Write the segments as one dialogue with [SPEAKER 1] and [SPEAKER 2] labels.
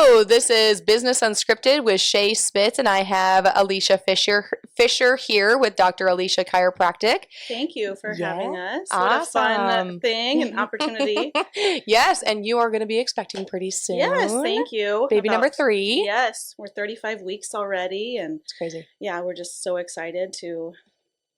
[SPEAKER 1] Hello, this is Business Unscripted with Shay Spitz, and I have Alicia Fisher here with Dr. Alicia Chiropractic.
[SPEAKER 2] Thank you for having us.
[SPEAKER 1] Awesome.
[SPEAKER 2] What a fun thing and opportunity.
[SPEAKER 1] Yes, and you are going to be expecting pretty soon.
[SPEAKER 2] Yes, thank you.
[SPEAKER 1] Baby number 3.
[SPEAKER 2] Yes, we're 35 weeks already, and
[SPEAKER 1] it's crazy.
[SPEAKER 2] Yeah, we're just so excited to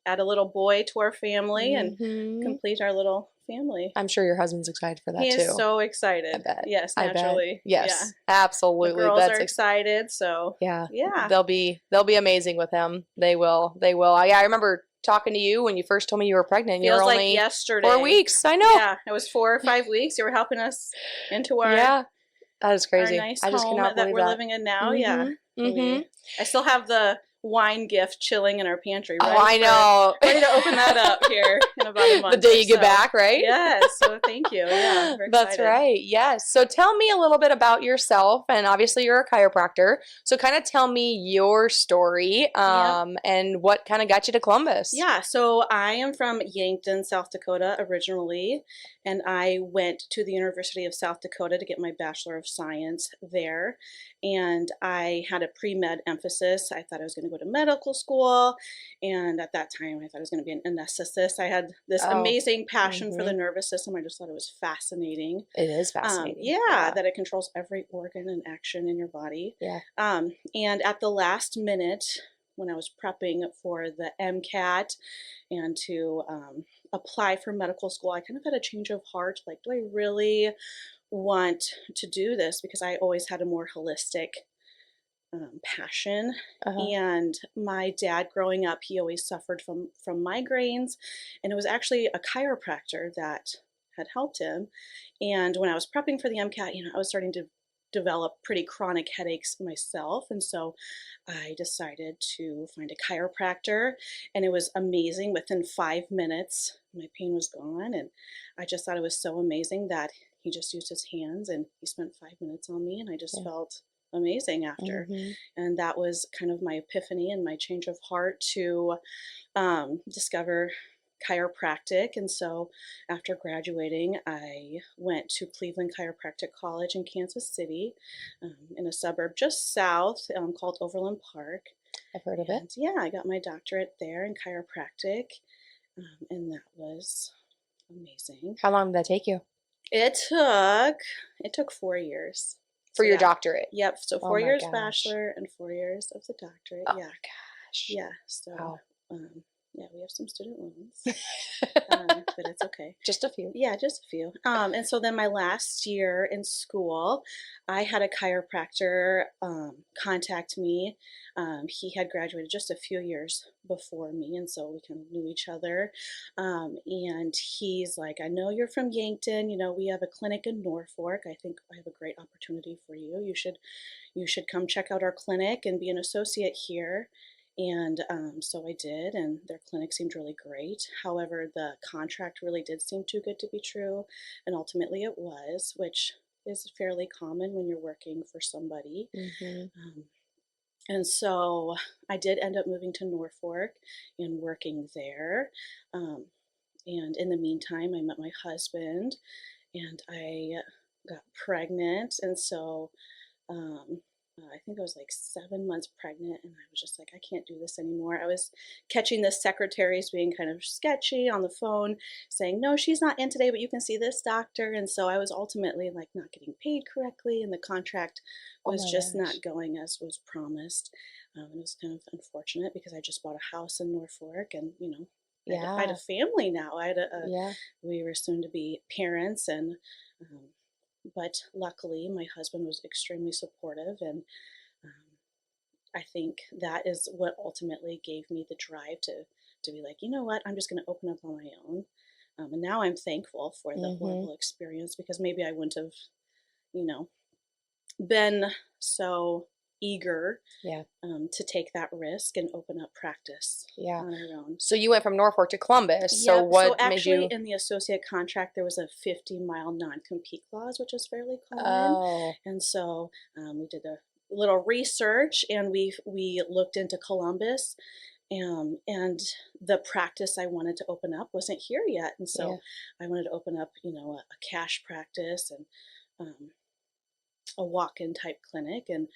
[SPEAKER 2] add a little boy to our family and complete our little family.
[SPEAKER 1] I'm sure your husband's excited for that too.
[SPEAKER 2] He is so excited.
[SPEAKER 1] I bet.
[SPEAKER 2] Yes, naturally.
[SPEAKER 1] Yes, absolutely.
[SPEAKER 2] The girls are excited, so
[SPEAKER 1] yeah,
[SPEAKER 2] yeah,
[SPEAKER 1] they'll be amazing with him. They will. I remember talking to you when you first told me you were pregnant. You were only
[SPEAKER 2] like yesterday.
[SPEAKER 1] 4 weeks. I know.
[SPEAKER 2] Yeah, it was 4 or 5 weeks. You were helping us into our
[SPEAKER 1] that is crazy.
[SPEAKER 2] Our nice
[SPEAKER 1] I just
[SPEAKER 2] home
[SPEAKER 1] cannot believe
[SPEAKER 2] that we're living in now. I still have the wine gift chilling in our pantry.
[SPEAKER 1] Right? Oh, I know.
[SPEAKER 2] Ready to open that up here in about a month.
[SPEAKER 1] The day you get back, right?
[SPEAKER 2] Yes. So thank you. Yeah,
[SPEAKER 1] that's right. Yes. So tell me a little bit about yourself, and obviously you're a chiropractor. So kind of tell me your story, and what kind of got you to Columbus.
[SPEAKER 2] Yeah. So I am from Yankton, South Dakota originally, and I went to the University of South Dakota to get my Bachelor of Science there, and I had a pre-med emphasis. I thought I was going to go to medical school, and at that time I thought I was going to be an anesthetist. I had this amazing passion for the nervous system. I just thought it was fascinating.
[SPEAKER 1] It is fascinating.
[SPEAKER 2] That it controls every organ and action in your body.
[SPEAKER 1] Yeah.
[SPEAKER 2] And at the last minute, when I was prepping for the MCAT and to apply for medical school, I kind of had a change of heart. Like, do I really want to do this? Because I always had a more holistic passion. And my dad growing up, he always suffered from migraines, and it was actually a chiropractor that had helped him. And when I was prepping for the MCAT, I was starting to develop pretty chronic headaches myself, and so I decided to find a chiropractor, and it was amazing. Within 5 minutes my pain was gone, and I just thought it was so amazing that he just used his hands and he spent 5 minutes on me, and I just felt amazing after. And that was kind of my epiphany and my change of heart to discover chiropractic. And so after graduating, I went to Cleveland Chiropractic College in Kansas City, in a suburb just south, called Overland Park.
[SPEAKER 1] I've heard of it.
[SPEAKER 2] Yeah, I got my doctorate there in chiropractic, and that was amazing.
[SPEAKER 1] How long did that take you?
[SPEAKER 2] It took 4 years.
[SPEAKER 1] For your doctorate?
[SPEAKER 2] Yep. So 4 years bachelor and 4 years of the doctorate.
[SPEAKER 1] Oh my gosh.
[SPEAKER 2] Yeah. So, we have some student loans, but it's okay.
[SPEAKER 1] Just a few.
[SPEAKER 2] Yeah, just a few. And so then my last year in school, I had a chiropractor contact me. He had graduated just a few years before me, and so we kind of knew each other. And he's like, I know you're from Yankton. We have a clinic in Norfolk. I think I have a great opportunity for you. You should come check out our clinic and be an associate here. And so I did, and their clinic seemed really great. However, the contract really did seem too good to be true, and ultimately it was, which is fairly common when you're working for somebody. And so I did end up moving to Norfolk and working there. And in the meantime, I met my husband, and I got pregnant, and so I think I was like 7 months pregnant, and I was just like, I can't do this anymore. I was catching the secretaries being kind of sketchy on the phone, saying, no, she's not in today, but you can see this doctor. And so I was ultimately like not getting paid correctly, and the contract was just not going as was promised. It was kind of unfortunate because I just bought a house in Norfolk, and I had a family now. We were soon to be parents, and but luckily, my husband was extremely supportive, and I think that is what ultimately gave me the drive to be like, you know what, I'm just going to open up on my own. And now I'm thankful for the horrible experience, because maybe I wouldn't have, been so eager to take that risk and open up practice on our own.
[SPEAKER 1] So you went from Norfolk to Columbus.
[SPEAKER 2] Yep.
[SPEAKER 1] So what
[SPEAKER 2] so actually,
[SPEAKER 1] made you...
[SPEAKER 2] in the associate contract, there was a 50-mile non-compete clause, which is fairly common. And so we did a little research, and we looked into Columbus, and the practice I wanted to open up wasn't here yet. And so I wanted to open up, a cash practice, and a walk-in type clinic, and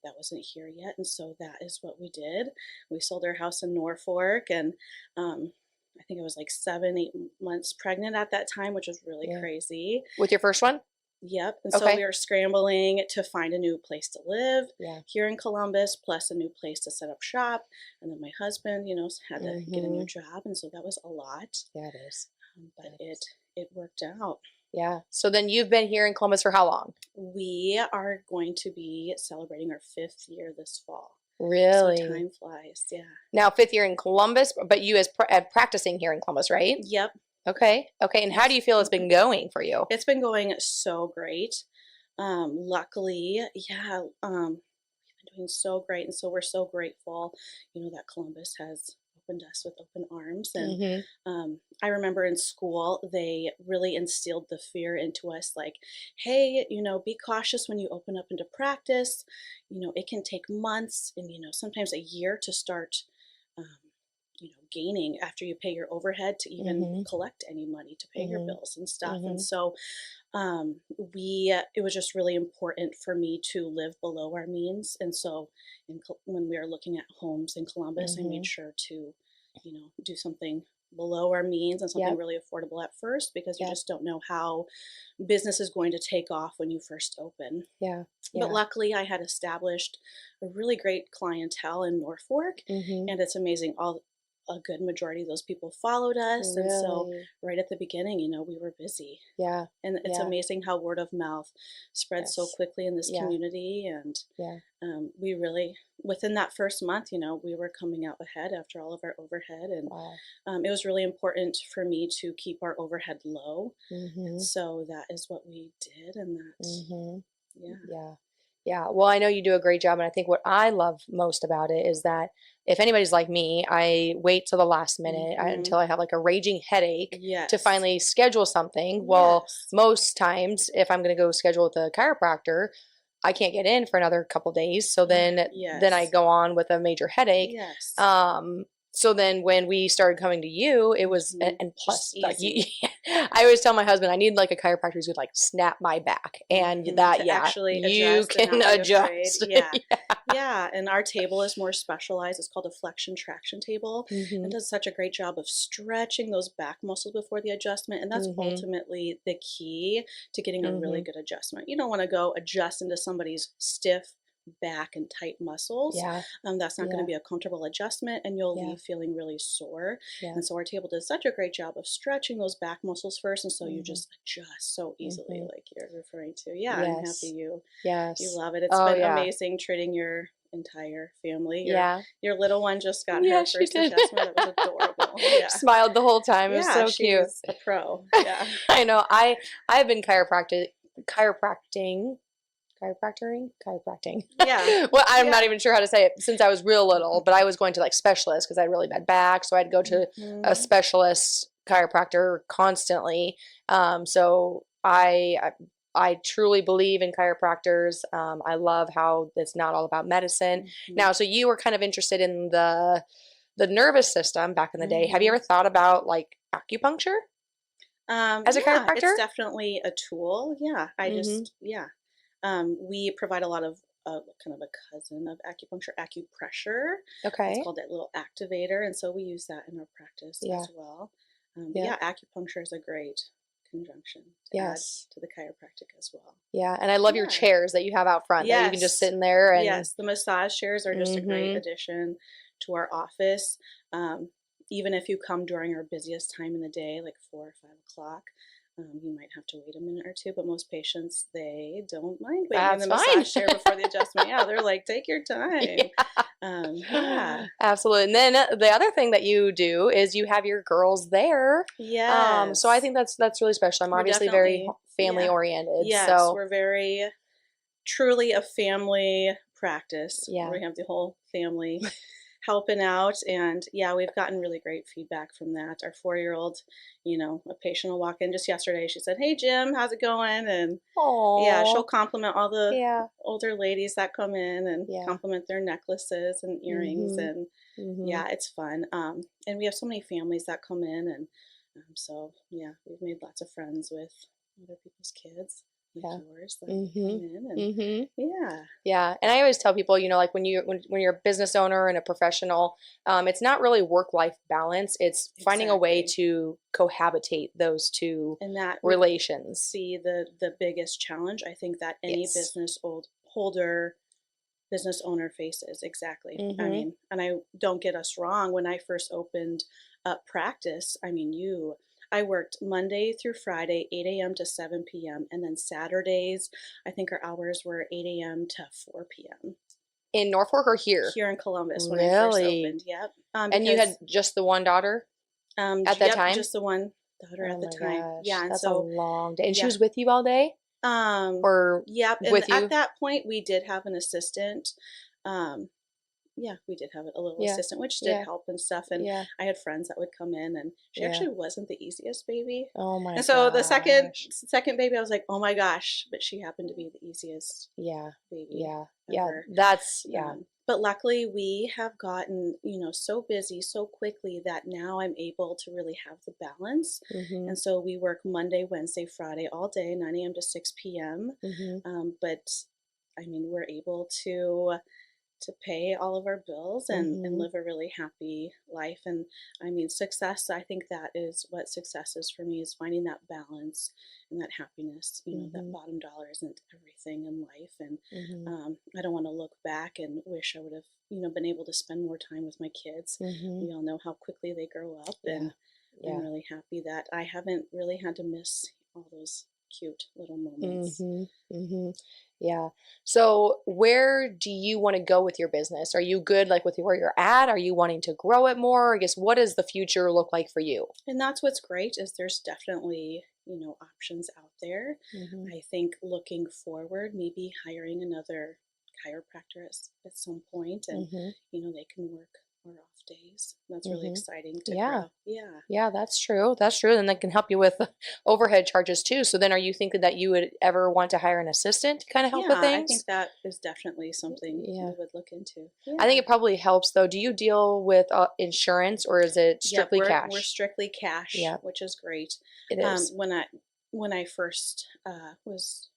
[SPEAKER 2] that wasn't here yet, and so that is what we did. We sold our house in Norfolk, and I think I was like 7, 8 months pregnant at that time, which was really
[SPEAKER 1] Yeah.
[SPEAKER 2] crazy.
[SPEAKER 1] With your first one?
[SPEAKER 2] Yep. And so
[SPEAKER 1] Okay.
[SPEAKER 2] we were scrambling to find a new place to live
[SPEAKER 1] Yeah.
[SPEAKER 2] here in Columbus, plus a new place to set up shop. And then my husband, had to get a new
[SPEAKER 1] Mm-hmm.
[SPEAKER 2] job, and so that was a lot.
[SPEAKER 1] Yeah, it is.
[SPEAKER 2] But
[SPEAKER 1] Yeah, it
[SPEAKER 2] it
[SPEAKER 1] is.
[SPEAKER 2] it worked out.
[SPEAKER 1] Yeah. So then you've been here in Columbus for how long?
[SPEAKER 2] We are going to be celebrating our 5th year this fall. So
[SPEAKER 1] Really?
[SPEAKER 2] time flies. Yeah.
[SPEAKER 1] Now, fifth year in Columbus, but you as practicing here in Columbus, right?
[SPEAKER 2] Yep.
[SPEAKER 1] Okay. Okay. And how do
[SPEAKER 2] Yes.
[SPEAKER 1] you feel it's been going for you?
[SPEAKER 2] It's been going so great. Luckily, we've been doing so great, and so we're so grateful, that Columbus has opened us with open arms. And
[SPEAKER 1] Mm-hmm.
[SPEAKER 2] I remember in school, they really instilled the fear into us, like, hey, be cautious when you open up into practice. It can take months and, sometimes a year to start, um, gaining after you pay your overhead to even
[SPEAKER 1] Mm-hmm.
[SPEAKER 2] collect any money to pay your
[SPEAKER 1] Mm-hmm.
[SPEAKER 2] bills and stuff. And
[SPEAKER 1] Mm-hmm.
[SPEAKER 2] so we it was just really important for me to live below our means. And so when we were looking at homes in Columbus, I
[SPEAKER 1] Mm-hmm.
[SPEAKER 2] made sure to do something below our means and something
[SPEAKER 1] Yep.
[SPEAKER 2] really affordable at first, because you
[SPEAKER 1] Yep.
[SPEAKER 2] just don't know how business is going to take off when you first open.
[SPEAKER 1] Yeah.
[SPEAKER 2] But
[SPEAKER 1] Yeah.
[SPEAKER 2] luckily I had established a really great clientele in Norfolk,
[SPEAKER 1] Mm-hmm.
[SPEAKER 2] and it's amazing, all a good majority of those people followed us. And so
[SPEAKER 1] Really?
[SPEAKER 2] right at the beginning, we were busy.
[SPEAKER 1] Yeah.
[SPEAKER 2] And it's
[SPEAKER 1] Yeah.
[SPEAKER 2] amazing how word of mouth spreads so
[SPEAKER 1] Yes.
[SPEAKER 2] quickly in this
[SPEAKER 1] Yeah.
[SPEAKER 2] community. And
[SPEAKER 1] Yeah.
[SPEAKER 2] we really, within that first month, we were coming out ahead after all of our overhead. And
[SPEAKER 1] Wow.
[SPEAKER 2] it was really important for me to keep our overhead low.
[SPEAKER 1] Mm-hmm.
[SPEAKER 2] So that is what we did. And that,
[SPEAKER 1] Mm-hmm.
[SPEAKER 2] yeah.
[SPEAKER 1] Yeah. Yeah. Well, I know you do a great job. And I think what I love most about it is that if anybody's like me, I wait till the last minute
[SPEAKER 2] Hmm.
[SPEAKER 1] until I have like a raging headache to
[SPEAKER 2] Yes.
[SPEAKER 1] finally schedule something. Well,
[SPEAKER 2] Yes.
[SPEAKER 1] most times, if I'm going to go schedule with a chiropractor, I can't get in for another couple days. So then I
[SPEAKER 2] Yes.
[SPEAKER 1] go on with a major headache.
[SPEAKER 2] Yes.
[SPEAKER 1] So then when we started coming to you, it was,
[SPEAKER 2] Hmm.
[SPEAKER 1] and
[SPEAKER 2] Just
[SPEAKER 1] plus like you,
[SPEAKER 2] easy.
[SPEAKER 1] I always tell my husband, I need like a chiropractor who's gonna like snap my back, and that,
[SPEAKER 2] To
[SPEAKER 1] yeah,
[SPEAKER 2] actually
[SPEAKER 1] you
[SPEAKER 2] adjust and
[SPEAKER 1] can
[SPEAKER 2] not be afraid.
[SPEAKER 1] adjust.
[SPEAKER 2] Yeah. Yeah. And our table is more specialized. It's called a flexion traction table, and
[SPEAKER 1] Mhm.
[SPEAKER 2] does such a great job of stretching those back muscles before the adjustment. And that's
[SPEAKER 1] Mhm.
[SPEAKER 2] ultimately the key to getting a really
[SPEAKER 1] Mhm.
[SPEAKER 2] good adjustment. You don't want to go adjust into somebody's stiff back and tight muscles.
[SPEAKER 1] Yeah.
[SPEAKER 2] That's not going to
[SPEAKER 1] Yeah.
[SPEAKER 2] be a comfortable adjustment, and you'll
[SPEAKER 1] Yeah.
[SPEAKER 2] leave feeling really sore.
[SPEAKER 1] Yeah.
[SPEAKER 2] And so our table does such a great job of stretching those back muscles first, and so you
[SPEAKER 1] Mhm.
[SPEAKER 2] just adjust so easily,
[SPEAKER 1] Mhm.
[SPEAKER 2] like you're referring to. Yeah, I'm happy
[SPEAKER 1] Yes.
[SPEAKER 2] you
[SPEAKER 1] Yes.
[SPEAKER 2] love it. It's
[SPEAKER 1] Oh
[SPEAKER 2] been
[SPEAKER 1] yeah.
[SPEAKER 2] amazing treating your entire family.
[SPEAKER 1] Yeah.
[SPEAKER 2] Your little one just got
[SPEAKER 1] Yeah,
[SPEAKER 2] her
[SPEAKER 1] she
[SPEAKER 2] first
[SPEAKER 1] did.
[SPEAKER 2] adjustment. That was adorable. Yeah.
[SPEAKER 1] Smiled the whole time. It was
[SPEAKER 2] Yeah,
[SPEAKER 1] so cute.
[SPEAKER 2] she's a pro. Yeah.
[SPEAKER 1] I know. I've been chiropracting chiropracting.
[SPEAKER 2] Yeah.
[SPEAKER 1] Well, I'm not
[SPEAKER 2] Yeah.
[SPEAKER 1] even sure how to say it since I was real little, but I was going to like specialists because I had really bad back, so I'd go to a
[SPEAKER 2] Hmm.
[SPEAKER 1] specialist chiropractor constantly. So I truly believe in chiropractors. I love how it's not all about medicine.
[SPEAKER 2] Hmm.
[SPEAKER 1] Now, so you were kind of interested in the nervous system back in the day. Have you
[SPEAKER 2] Hmm.
[SPEAKER 1] ever thought about like acupuncture as a
[SPEAKER 2] Yeah, it's
[SPEAKER 1] chiropractor?
[SPEAKER 2] definitely a tool. Yeah,
[SPEAKER 1] Mm-hmm.
[SPEAKER 2] yeah. We provide a lot of kind of a cousin of acupuncture, acupressure. It's
[SPEAKER 1] Okay.
[SPEAKER 2] called that little activator, and so we use that in our practice
[SPEAKER 1] Yeah.
[SPEAKER 2] as well. But
[SPEAKER 1] Yeah.
[SPEAKER 2] yeah, acupuncture is a great conjunction to add
[SPEAKER 1] Yes.
[SPEAKER 2] to the chiropractic as well.
[SPEAKER 1] Yeah, and I love your
[SPEAKER 2] Yeah.
[SPEAKER 1] chairs that you have out front that you can just
[SPEAKER 2] Yes.
[SPEAKER 1] sit in there and
[SPEAKER 2] Yes. The massage chairs are just a great
[SPEAKER 1] mhm.
[SPEAKER 2] addition to our office. Um, Even if you come during our busiest time in the day, like 4 or 5 o'clock, you might have to wait a minute or two, but most patients, they don't mind waiting in the
[SPEAKER 1] That's fine.
[SPEAKER 2] massage chair before the adjustment. Yeah, they're like, take your time.
[SPEAKER 1] Yeah.
[SPEAKER 2] Yeah.
[SPEAKER 1] Absolutely. And then the other thing that you do is you have your girls there. So I
[SPEAKER 2] Yes.
[SPEAKER 1] think that's really special. I'm
[SPEAKER 2] We're
[SPEAKER 1] obviously very
[SPEAKER 2] definitely,
[SPEAKER 1] family
[SPEAKER 2] yeah.
[SPEAKER 1] oriented.
[SPEAKER 2] Yes,
[SPEAKER 1] So
[SPEAKER 2] we're very, truly a family practice.
[SPEAKER 1] yeah.
[SPEAKER 2] We have the whole family helping out. And yeah, we've gotten really great feedback from that. Our 4-year-old, a patient will walk in just yesterday. She said, "Hey, Jim, how's it going?" And yeah, she'll
[SPEAKER 1] Oh.
[SPEAKER 2] compliment all the
[SPEAKER 1] Yeah.
[SPEAKER 2] older ladies that come in and
[SPEAKER 1] Yeah.
[SPEAKER 2] compliment their necklaces and earrings.
[SPEAKER 1] Mhm.
[SPEAKER 2] And
[SPEAKER 1] Mhm.
[SPEAKER 2] yeah, it's fun. And we have so many families that come in. And so yeah, we've made lots of friends with other people's kids. like
[SPEAKER 1] Yeah.
[SPEAKER 2] yours that
[SPEAKER 1] Mm-hmm.
[SPEAKER 2] came in and
[SPEAKER 1] Mm-hmm.
[SPEAKER 2] yeah,
[SPEAKER 1] Yeah, and I always tell people, like when you're a business owner and a professional, it's not really work-life balance. It's finding a way
[SPEAKER 2] exactly.
[SPEAKER 1] to cohabitate those two
[SPEAKER 2] And that would
[SPEAKER 1] relations.
[SPEAKER 2] be the biggest challenge I think that any
[SPEAKER 1] Yes.
[SPEAKER 2] holder business owner faces. Exactly. I
[SPEAKER 1] Mm-hmm.
[SPEAKER 2] mean, and I don't get us wrong, when I first opened up practice, I mean, I worked Monday through Friday, 8 a.m. to 7 p.m. And then Saturdays, I think our hours were 8 a.m. to 4 p.m.
[SPEAKER 1] In Norfolk or here?
[SPEAKER 2] here in Columbus when I first
[SPEAKER 1] Really?
[SPEAKER 2] opened. Yep.
[SPEAKER 1] And you had
[SPEAKER 2] Because,
[SPEAKER 1] just the one daughter at that
[SPEAKER 2] yep,
[SPEAKER 1] time?
[SPEAKER 2] just the one daughter
[SPEAKER 1] Oh
[SPEAKER 2] at the
[SPEAKER 1] my
[SPEAKER 2] time.
[SPEAKER 1] gosh,
[SPEAKER 2] Yeah. And
[SPEAKER 1] that's a
[SPEAKER 2] so,
[SPEAKER 1] long day. And she
[SPEAKER 2] yeah.
[SPEAKER 1] was with you all day or
[SPEAKER 2] Yep. And
[SPEAKER 1] with
[SPEAKER 2] at
[SPEAKER 1] you?
[SPEAKER 2] that point, we did have an assistant. Um, Yeah, we did have a little
[SPEAKER 1] Yeah,
[SPEAKER 2] assistant, which did
[SPEAKER 1] yeah,
[SPEAKER 2] help and stuff, and
[SPEAKER 1] yeah,
[SPEAKER 2] I had friends that would come in, and she
[SPEAKER 1] yeah.
[SPEAKER 2] actually wasn't the easiest baby.
[SPEAKER 1] Oh my
[SPEAKER 2] And so the
[SPEAKER 1] gosh.
[SPEAKER 2] second baby, I was like, "Oh my gosh," but she happened to be the easiest
[SPEAKER 1] Yeah,
[SPEAKER 2] baby
[SPEAKER 1] yeah, yeah.
[SPEAKER 2] ever.
[SPEAKER 1] Yeah.
[SPEAKER 2] But luckily, we have gotten, so busy so quickly that now I'm able to really have the balance.
[SPEAKER 1] Mm-hmm.
[SPEAKER 2] And so we work Monday, Wednesday, Friday all day, 9 a.m. to 6 p.m.
[SPEAKER 1] Mm-hmm.
[SPEAKER 2] But I mean, we're able to pay all of our bills and
[SPEAKER 1] Mm-hmm.
[SPEAKER 2] live a really happy life. And I mean, success, I think that is what success is for me, is finding that balance and that happiness. That
[SPEAKER 1] Mm-hmm.
[SPEAKER 2] bottom dollar isn't everything in life. And
[SPEAKER 1] Mm-hmm.
[SPEAKER 2] I don't want to look back and wish I would have, been able to spend more time with my kids.
[SPEAKER 1] Mm-hmm.
[SPEAKER 2] We all know how quickly they grow up.
[SPEAKER 1] Yeah.
[SPEAKER 2] And I'm
[SPEAKER 1] Yeah.
[SPEAKER 2] really happy that I haven't really had to miss all those cute little moments.
[SPEAKER 1] Mm-hmm. Mm-hmm. Yeah. So where do you want to go with your business? Are you good like with where you're at? Are you wanting to grow it more? I guess what does the future look like for you?
[SPEAKER 2] And that's what's great, is there's definitely, options out there.
[SPEAKER 1] Mm-hmm.
[SPEAKER 2] I think looking forward, maybe hiring another chiropractor at some point, and
[SPEAKER 1] Mm-hmm.
[SPEAKER 2] they can work our off days. That's really
[SPEAKER 1] Mm-hmm.
[SPEAKER 2] exciting to
[SPEAKER 1] Yeah.
[SPEAKER 2] grow. Yeah.
[SPEAKER 1] Yeah, that's true. That's true. Then that can help you with overhead charges too. So then are you thinking that you would ever want to hire an assistant to kind of help with
[SPEAKER 2] Yeah, I think
[SPEAKER 1] things?
[SPEAKER 2] that is definitely something
[SPEAKER 1] Yeah.
[SPEAKER 2] we would look into.
[SPEAKER 1] I think
[SPEAKER 2] Yeah.
[SPEAKER 1] it probably helps though. Do you deal with insurance or is it
[SPEAKER 2] Yep,
[SPEAKER 1] strictly
[SPEAKER 2] we're
[SPEAKER 1] cash?
[SPEAKER 2] strictly cash,
[SPEAKER 1] Yeah,
[SPEAKER 2] which is great.
[SPEAKER 1] it is.
[SPEAKER 2] When I first was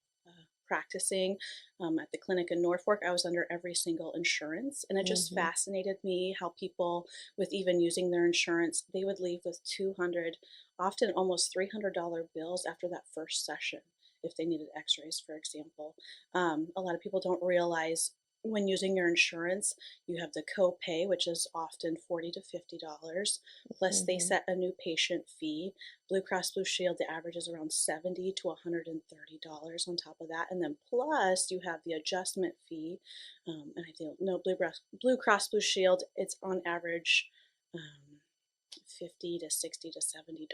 [SPEAKER 2] practicing at the clinic in Norfolk, I was under every single insurance, and it just
[SPEAKER 1] Mm-hmm.
[SPEAKER 2] fascinated me how people, with even using their insurance, they would leave with 200, often almost $300 bills after that first session if they needed X-rays, for example. A lot of people don't realize, when using your insurance, you have the copay, which is often $40 to $50. Plus, they
[SPEAKER 1] Mm-hmm.
[SPEAKER 2] set a new patient fee. Blue Cross Blue Shield, the average is around $70 to $130 on top of that. And then plus you have the adjustment fee. And I think, no, Blue Cross Blue Shield, it's on average um, 50 to 60 to $70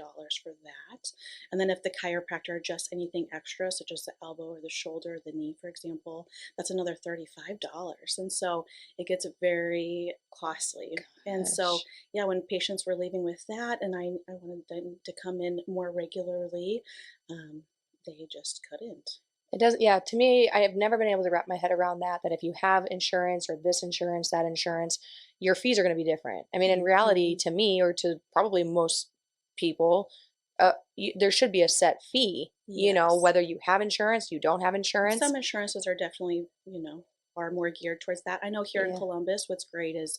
[SPEAKER 2] for that. And then if the chiropractor adjusts anything extra, such as the elbow or the shoulder or the knee, for example, that's another $35. And so it gets very costly. And so,
[SPEAKER 1] Gosh.
[SPEAKER 2] yeah, when patients were leaving with that, and I wanted them to come in more regularly, um, they just couldn't.
[SPEAKER 1] It doesn't, yeah, to me, I have never been able to wrap my head around that if you have insurance or this insurance, that insurance, your fees are going to be different. I mean, in reality,
[SPEAKER 2] Hmm.
[SPEAKER 1] to me, or to probably most people, there should be a set fee,
[SPEAKER 2] Yes.
[SPEAKER 1] whether you have insurance, you don't have insurance.
[SPEAKER 2] Some insurances are definitely, are more geared towards that. I know here in
[SPEAKER 1] Yeah.
[SPEAKER 2] Columbus, what's great is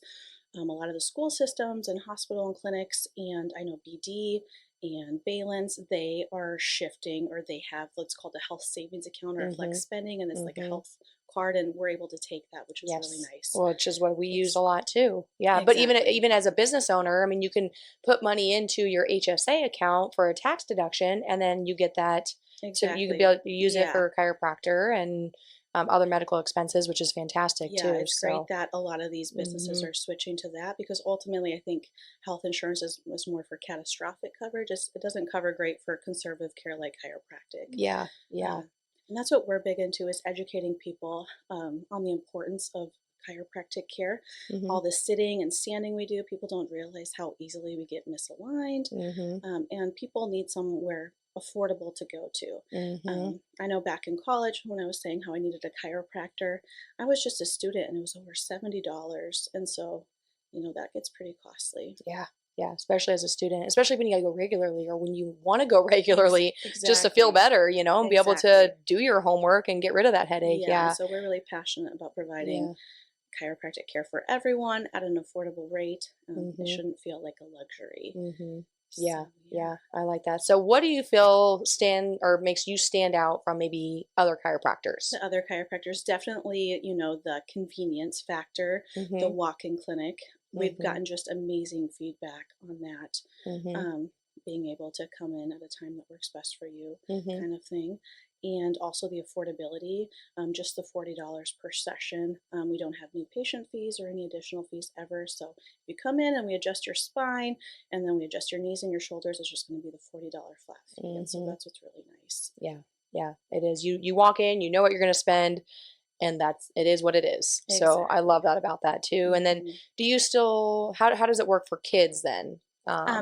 [SPEAKER 2] a lot of the school systems and hospital and clinics, and I know BD and Balance, they are shifting, or they have what's called a health savings account or a flex
[SPEAKER 1] Mm-hmm.
[SPEAKER 2] spending, and it's like a
[SPEAKER 1] Mm-hmm.
[SPEAKER 2] health card, and we're able to take that, which is really
[SPEAKER 1] Yes.
[SPEAKER 2] nice.
[SPEAKER 1] Which is what we use a
[SPEAKER 2] It's
[SPEAKER 1] lot too. Yeah. But even
[SPEAKER 2] exactly,
[SPEAKER 1] even as a business owner, I mean, you can put money into your HSA account for a tax deduction, and then you get that you could be
[SPEAKER 2] exactly,
[SPEAKER 1] able to use it
[SPEAKER 2] yeah.
[SPEAKER 1] for a chiropractor and other medical expenses, which is fantastic
[SPEAKER 2] Yeah,
[SPEAKER 1] too.
[SPEAKER 2] it's great
[SPEAKER 1] So,
[SPEAKER 2] that a lot of these businesses
[SPEAKER 1] hmm
[SPEAKER 2] are switching to that, because ultimately I think health insurance is more for catastrophic coverage. It doesn't cover great for conservative care like chiropractic.
[SPEAKER 1] yeah, yeah.
[SPEAKER 2] And that's what we're big into, is educating people on the importance of chiropractic care.
[SPEAKER 1] hmm
[SPEAKER 2] All the sitting and standing we do, people don't realize how easily we get misaligned,
[SPEAKER 1] hmm
[SPEAKER 2] and people need somewhere affordable to go to.
[SPEAKER 1] hmm
[SPEAKER 2] I know back in college, when I was saying how I needed a chiropractor, I was just a student and it was over $70. And so, that gets pretty costly.
[SPEAKER 1] Yeah. Yeah, especially as a student, especially when you gotta go regularly or when you want to go regularly just to feel
[SPEAKER 2] Exactly.
[SPEAKER 1] better, you know, and be able to
[SPEAKER 2] Exactly.
[SPEAKER 1] do your homework and get rid of that headache.
[SPEAKER 2] Yeah, and
[SPEAKER 1] Yeah.
[SPEAKER 2] so we're really passionate about providing
[SPEAKER 1] Yeah.
[SPEAKER 2] chiropractic care for everyone at an affordable rate. It
[SPEAKER 1] Mhm.
[SPEAKER 2] shouldn't feel like a luxury.
[SPEAKER 1] Mhm.
[SPEAKER 2] So
[SPEAKER 1] Yeah.
[SPEAKER 2] yeah,
[SPEAKER 1] Yeah. I like that. So what do you feel stand or makes you stand out from maybe other chiropractors?
[SPEAKER 2] the other chiropractors definitely, the convenience factor, the
[SPEAKER 1] Mhm.
[SPEAKER 2] walk-in clinic. We've
[SPEAKER 1] Mhm.
[SPEAKER 2] gotten just amazing feedback on that.
[SPEAKER 1] Mhm.
[SPEAKER 2] um, Being able to come in at a time that works best for you,
[SPEAKER 1] Mhm.
[SPEAKER 2] kind of thing. And also the affordability, just the $40 per session. We don't have new patient fees or any additional fees ever. So if you come in and we adjust your spine and then we adjust your knees and your shoulders, it's just going to be the $40 flat fee. And so
[SPEAKER 1] Mhm.
[SPEAKER 2] that's what's really nice.
[SPEAKER 1] Yeah. Yeah. It is. You walk in, you know what you're going to spend, and that's it is what it is. So I love
[SPEAKER 2] Exactly.
[SPEAKER 1] that about that too. And then
[SPEAKER 2] hmm
[SPEAKER 1] do you still how does it work for kids then?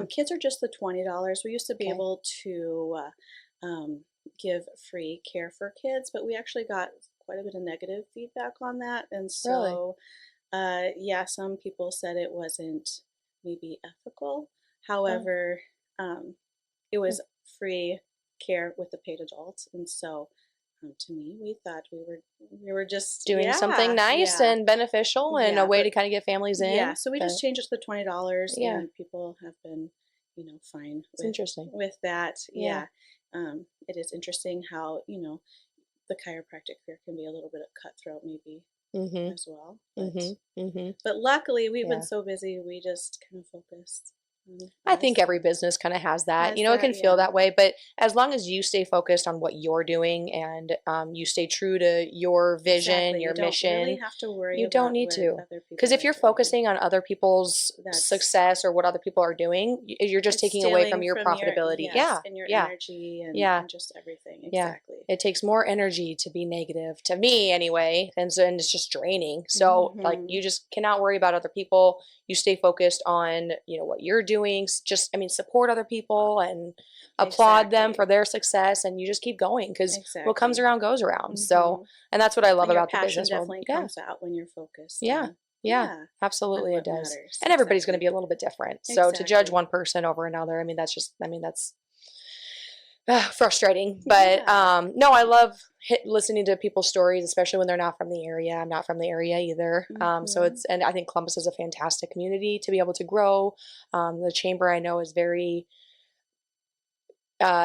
[SPEAKER 2] Kids are just the $20. We used to be
[SPEAKER 1] Okay.
[SPEAKER 2] able to give free care for kids, but we actually got quite a bit of negative feedback on that. And
[SPEAKER 1] Really?
[SPEAKER 2] so, yeah, some people said it wasn't maybe ethical.
[SPEAKER 1] Oh.
[SPEAKER 2] However, um, it
[SPEAKER 1] Hmm.
[SPEAKER 2] was free care with the paid adults, and so to me, we thought we were just
[SPEAKER 1] Doing something nice
[SPEAKER 2] yeah,
[SPEAKER 1] and beneficial and a
[SPEAKER 2] yeah,
[SPEAKER 1] way
[SPEAKER 2] but
[SPEAKER 1] to kind of get families
[SPEAKER 2] yeah,
[SPEAKER 1] in.
[SPEAKER 2] so we
[SPEAKER 1] But
[SPEAKER 2] just changed it to the $20,
[SPEAKER 1] yeah,
[SPEAKER 2] and people have been, fine
[SPEAKER 1] it's interesting.
[SPEAKER 2] with that.
[SPEAKER 1] Yeah.
[SPEAKER 2] Yeah, it is interesting how the chiropractic care can be a little bit of cutthroat, maybe
[SPEAKER 1] Mhm.
[SPEAKER 2] as well.
[SPEAKER 1] Mhm. Mhm.
[SPEAKER 2] But luckily, we've been
[SPEAKER 1] Yeah.
[SPEAKER 2] so busy, we just kind of focused on
[SPEAKER 1] I think
[SPEAKER 2] us.
[SPEAKER 1] every business kind of has that.
[SPEAKER 2] Has
[SPEAKER 1] You know, it
[SPEAKER 2] that?
[SPEAKER 1] can feel
[SPEAKER 2] Yeah,
[SPEAKER 1] that way, but as long as you stay focused on what you're doing and you stay true to your vision,
[SPEAKER 2] exactly.
[SPEAKER 1] your
[SPEAKER 2] You don't really
[SPEAKER 1] mission,
[SPEAKER 2] have to worry
[SPEAKER 1] you don't
[SPEAKER 2] about
[SPEAKER 1] need
[SPEAKER 2] what
[SPEAKER 1] to.
[SPEAKER 2] other
[SPEAKER 1] Because
[SPEAKER 2] people
[SPEAKER 1] if
[SPEAKER 2] are
[SPEAKER 1] you're
[SPEAKER 2] doing.
[SPEAKER 1] focusing on other people's
[SPEAKER 2] That's
[SPEAKER 1] success or what other people are doing, you're just
[SPEAKER 2] It's
[SPEAKER 1] taking away from
[SPEAKER 2] stealing
[SPEAKER 1] your
[SPEAKER 2] from your,
[SPEAKER 1] profitability.
[SPEAKER 2] yes,
[SPEAKER 1] Yeah.
[SPEAKER 2] and your
[SPEAKER 1] Yeah.
[SPEAKER 2] energy
[SPEAKER 1] Yeah.
[SPEAKER 2] and just everything.
[SPEAKER 1] Yeah.
[SPEAKER 2] Exactly.
[SPEAKER 1] It takes more energy to be negative, to me anyway, and it's just draining. So like
[SPEAKER 2] hmm
[SPEAKER 1] you just cannot worry about other people. You stay focused on, you know, what you're doing. Just I mean, support other people and applaud them for
[SPEAKER 2] Exactly.
[SPEAKER 1] their success, and you just keep going because what comes
[SPEAKER 2] Exactly.
[SPEAKER 1] around goes around. So,
[SPEAKER 2] hmm
[SPEAKER 1] and that's what I love
[SPEAKER 2] And your
[SPEAKER 1] about the
[SPEAKER 2] passion
[SPEAKER 1] business world.
[SPEAKER 2] definitely
[SPEAKER 1] Yeah.
[SPEAKER 2] comes out when you're focused
[SPEAKER 1] Yeah.
[SPEAKER 2] on,
[SPEAKER 1] Yeah.
[SPEAKER 2] yeah, on
[SPEAKER 1] Absolutely it
[SPEAKER 2] what
[SPEAKER 1] does.
[SPEAKER 2] matters.
[SPEAKER 1] And everybody's going to
[SPEAKER 2] Exactly.
[SPEAKER 1] be a little bit different. So to judge
[SPEAKER 2] Exactly.
[SPEAKER 1] one person over another, I mean that's just I mean that's frustrating. But
[SPEAKER 2] Yeah.
[SPEAKER 1] no, I love listening to people's stories, especially when they're not from the area. I'm not from the area either. So
[SPEAKER 2] hmm
[SPEAKER 1] it's, and I think Columbus is a fantastic community to be able to grow. The chamber I know is very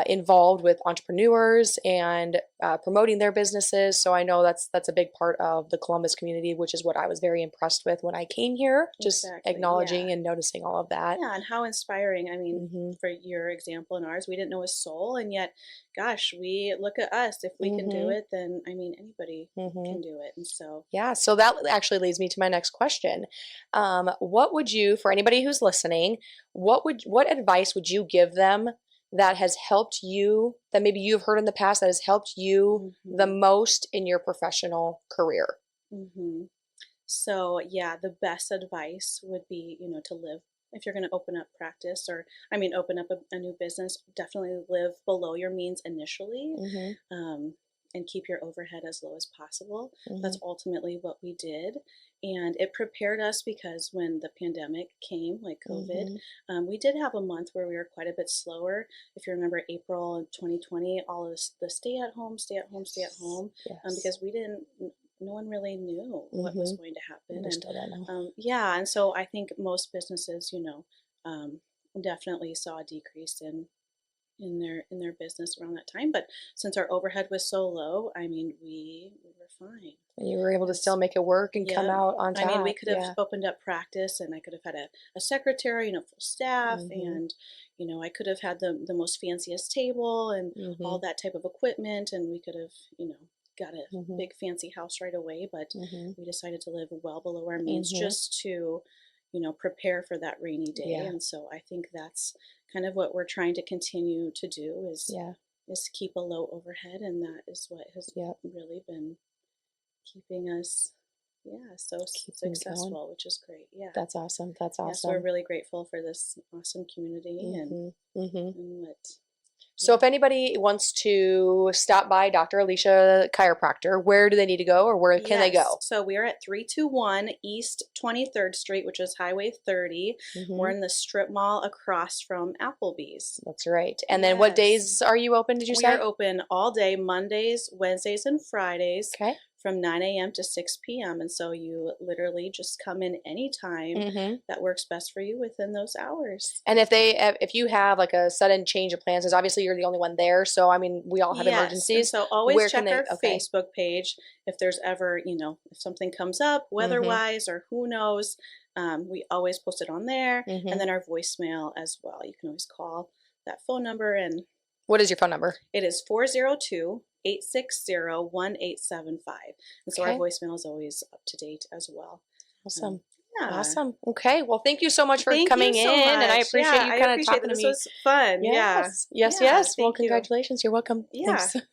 [SPEAKER 1] involved with entrepreneurs and promoting their businesses. So I know that's a big part of the Columbus community, which is what I was very impressed with when I came here. Just
[SPEAKER 2] Exactly. Yeah.
[SPEAKER 1] acknowledging and noticing all of that.
[SPEAKER 2] Yeah. And how inspiring. I mean,
[SPEAKER 1] Hmm.
[SPEAKER 2] for your example and ours, we didn't know a soul. And yet, gosh, we look at us. If we can do
[SPEAKER 1] Hmm.
[SPEAKER 2] it, then, I mean, anybody
[SPEAKER 1] Hmm.
[SPEAKER 2] can do it. And so,
[SPEAKER 1] Yeah, so that actually leads me to my next question. What would you, for anybody who's listening, what advice would you give them that has helped you, that maybe you've heard in the past that has helped you the
[SPEAKER 2] hmm
[SPEAKER 1] most in your professional career?
[SPEAKER 2] hmm So, yeah, the best advice would be, to live. If you're going to open up practice or, I mean, open up a new business, definitely live below your means initially,
[SPEAKER 1] Mm-hmm.
[SPEAKER 2] um, and keep your overhead as low as possible.
[SPEAKER 1] Mm-hmm.
[SPEAKER 2] That's ultimately what we did. And it prepared us because when the pandemic came, like COVID,
[SPEAKER 1] Mm-hmm.
[SPEAKER 2] we did have a month where we were quite a bit slower. If you remember April of 2020, all of the stay at home, stay at home, stay at home,
[SPEAKER 1] Yes.
[SPEAKER 2] because we didn't no one really knew what was
[SPEAKER 1] Mm-hmm.
[SPEAKER 2] going to happen.
[SPEAKER 1] We
[SPEAKER 2] And
[SPEAKER 1] still don't know.
[SPEAKER 2] yeah, and so I think most businesses, definitely saw a decrease in their business around that time. But since our overhead was so low, I mean, we were fine.
[SPEAKER 1] And you were able to
[SPEAKER 2] And
[SPEAKER 1] still make it work and come
[SPEAKER 2] yep.
[SPEAKER 1] out on
[SPEAKER 2] I mean, we
[SPEAKER 1] top.
[SPEAKER 2] could have
[SPEAKER 1] Yeah.
[SPEAKER 2] opened up practice and I could have had a secretary, full staff,
[SPEAKER 1] Mm-hmm.
[SPEAKER 2] and, I could have had the most fanciest table and all
[SPEAKER 1] Mm-hmm.
[SPEAKER 2] that type of equipment, and we could have, got a
[SPEAKER 1] Mm-hmm.
[SPEAKER 2] big fancy house right away, but
[SPEAKER 1] Mm-hmm.
[SPEAKER 2] we decided to live well below our means
[SPEAKER 1] Mm-hmm.
[SPEAKER 2] just to, prepare for that rainy day.
[SPEAKER 1] Yeah.
[SPEAKER 2] And so I think that's kind of what we're trying to continue to do
[SPEAKER 1] Yeah.
[SPEAKER 2] is keep a low overhead, and that is what has
[SPEAKER 1] Yep.
[SPEAKER 2] really been keeping us, yeah, so
[SPEAKER 1] Keeping going.
[SPEAKER 2] successful, which is great. Yeah.
[SPEAKER 1] That's awesome. That's
[SPEAKER 2] Yeah, so we're
[SPEAKER 1] awesome.
[SPEAKER 2] really grateful for this awesome community, and
[SPEAKER 1] Mm-hmm. Mm-hmm.
[SPEAKER 2] and what
[SPEAKER 1] So if anybody wants to stop by Dr. Alicia Chiropractor, where do they need to go or where can they go?
[SPEAKER 2] So we are at 321 East 23rd Street, which is Highway 30. We're in the strip mall across from Applebee's.
[SPEAKER 1] That's right. And then what days are you open, did you say?
[SPEAKER 2] We are open all day, Mondays, Wednesdays, and Fridays.
[SPEAKER 1] Okay.
[SPEAKER 2] From 9 a.m. to 6 p.m. And so you literally just come in anytime that works best for you within those hours.
[SPEAKER 1] And if you have like a sudden change of plans, because obviously you're the only one there, so I mean we all have emergencies.
[SPEAKER 2] And so always check our Facebook page if there's ever, if something comes up weather-wise or who knows, we always post it on there. And then our voicemail as well. You can always call that phone number. And
[SPEAKER 1] what is your phone number?
[SPEAKER 2] It is 402-860-1875. And so our voicemail is always up to date as well.
[SPEAKER 1] Awesome. Awesome. Okay. Well, thank you so much for coming in, and I appreciate you kind of talking to me.
[SPEAKER 2] This was fun.
[SPEAKER 1] Yes. Yes. Well, congratulations. You're welcome.
[SPEAKER 2] Yeah.
[SPEAKER 1] Thanks.